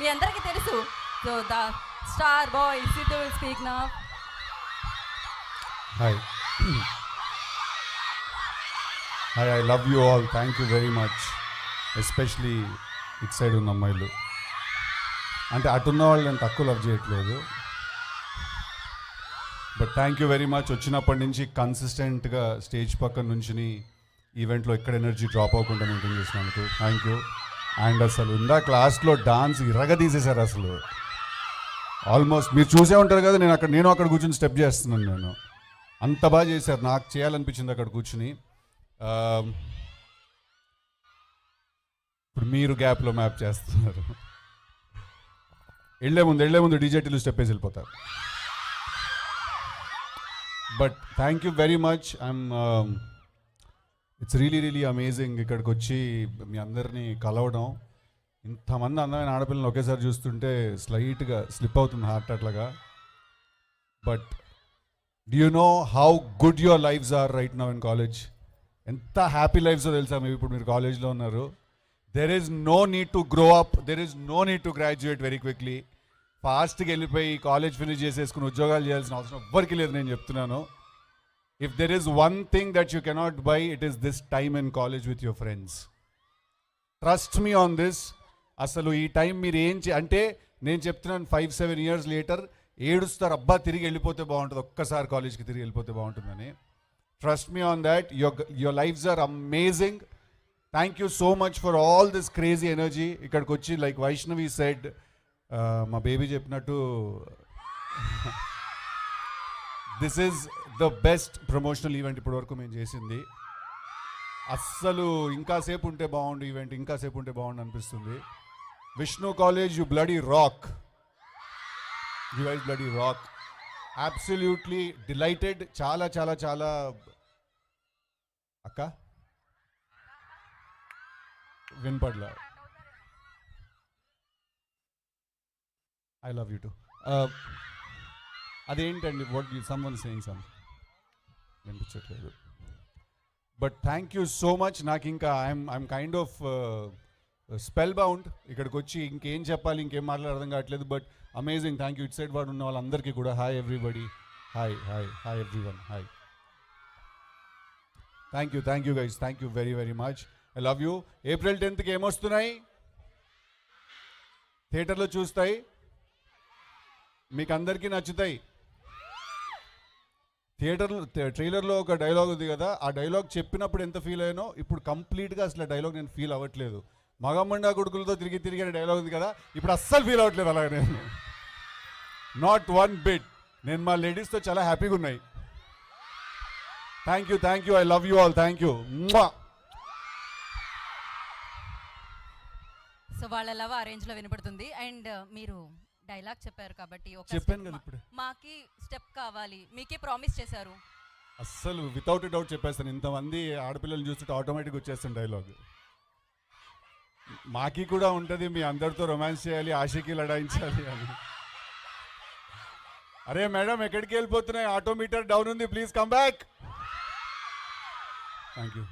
మీ అందరికీ తెలుసు. So the star boy Siddhu will speak now. Hi hi, I love you all. Thank you very much. Especially it side ఉన్న అమ్మాయిలు, అంటే అటున్న వాళ్ళు నేను తక్కువ లవ్ చేయట్లేదు, but thank you very much. వచ్చినప్పటి నుంచి కన్సిస్టెంట్గా స్టేజ్ పక్కన నుంచి ఈవెంట్లో ఎక్కడ ఎనర్జీ డ్రాప్ అవ్వకుండా మెయింటైన్ చేసినందుకు థ్యాంక్ యూ. అండ్ అసలు ఇందా క్లాస్లో డాన్స్ ఇరగదీసేశారు అసలు. ఆల్మోస్ట్ మీరు చూసే ఉంటారు కదా, నేను అక్కడ కూర్చొని స్టెప్ చేస్తున్నాను. నేను అంత బాగా చేశారు, నాకు చేయాలనిపించింది అక్కడ కూర్చుని. ఇప్పుడు మీరు గ్యాప్లో మ్యాప్ చేస్తున్నారు. వెళ్ళే ముందు డీజేటీలు స్టెప్ వేసి వెళ్ళిపోతారు. But thank you very much. It's really amazing ఇక్కడికి వచ్చి మీ అందరినీ కలవడం. ఇంతమంది అందమైన ఆడపిల్లలు ఒకేసారి చూస్తుంటే స్లైట్గా స్లిప్ అవుతుంది హార్ట్ అట్లాగా. But do you know how good your lifes are right now in college? ఎంత హ్యాపీ లైఫ్సో తెలుసా మీరు ఇప్పుడు? మీరు కాలేజ్లో ఉన్నారు. There is no need to grow up, there is no need to graduate very quickly. ఫాస్ట్గా వెళ్ళిపోయి కాలేజ్ ఫినిష్ చేసేసుకుని ఉద్యోగాలు చేయాల్సిన అవసరం ఎవ్వరికి లేదు. నేను చెప్తున్నాను, if there is one thing that you cannot by, it is this time in college with your friends. Trust me on this. అసలు ఈ టైం మీరు అంటే నేను చెప్తున్నాను, 5-7 years లేటర్ ఏడుస్తారు, అబ్బా తిరిగి వెళ్ళిపోతే బాగుంటుంది, ఒక్కసారి కాలేజ్కి తిరిగి వెళ్ళిపోతే బాగుంటుందని. Trust me on that. Your lifes are amazing. Thank you so much for all this crazy energy. ఇక్కడికి వచ్చి లైక్ వైష్ణవి సెడ్, మా బేబీ చెప్పినట్టు, this is the best promotional event ఇప్పటివరకు మేము చేసింది. అస్సలు ఇంకాసేపు ఉంటే బాగుండు ఈవెంట్, ఇంకాసేపు ఉంటే బాగుండు అనిపిస్తుంది. Vishnu college, you bloody rock. You guys bloody rock. Absolutely delighted. చాలా చాలా చాలా. అక్క వినపడ్లా. I love you too. అదేంటండి, వాట్ సమ్వన్ సేయింగ్ సమ్ వినిపించట్లేదు. But thank you so much. నాకు ఇంకా I'm kind of spellbound. ఇక్కడికి వచ్చి ఇంకేం చెప్పాలి, ఇంకేం మాట్లాడాలి అర్థం కావట్లేదు. But amazing. Thank you. ఇట్ సైడ్ వాడు ఉన్న వాళ్ళందరికీ కూడా hi everybody. Hi hi hi everyone. Hi. Thank you guys. Thank you very very much. I love you. April 10th ఏమొస్తున్నాయి? థియేటర్లో చూస్తాయి, మీకు అందరికీ నచ్చుతాయి. ట్రైలర్లో ఒక డైలాగ్ ఉంది కదా, ఆ డైలాగ్ చెప్పినప్పుడు ఎంత ఫీల్ అయ్యానో ఇప్పుడు కంప్లీట్గా అసలు ఆ డైలాగ్ నేను ఫీల్ అవ్వట్లేదు. మగమండా కొడుకులతో తిరిగి అనే డైలాగ్ ఉంది కదా, ఇప్పుడు అస్సలు ఫీల్ అవ్వట్లేదు అలాగే నేను. Not one bit. నేను మా లేడీస్తో చాలా హ్యాపీగా ఉన్నాయి. Thank you. I love you all. Thank you. So వాళ్ళ లవ్ ఆ రేంజ్లో వినపడుతుంది. అండ్ మీరు డైలాగ్ చెప్పారు కాబట్టి చెప్పాను కదా ఇప్పుడు, మాకి స్టెప్ కావాలి, మీకే ప్రామిస్ చేశారు. అస్సలు వితౌట్ డౌట్ చెప్పేస్తాను. ఇంతమంది ఆడపిల్లలు చూస్తుంటే ఆటోమేటిక్గా వచ్చేస్తాను డైలాగ్. మాకి కూడా ఉంటుంది, మీ అందరితో రొమాన్స్ చేయాలి, ఆశకి లడాయించాలి అని. అరే మేడం ఎక్కడికి వెళ్ళిపోతున్నాయి, ఆటోమీటర్ డౌన్ ఉంది, please come back. Thank you.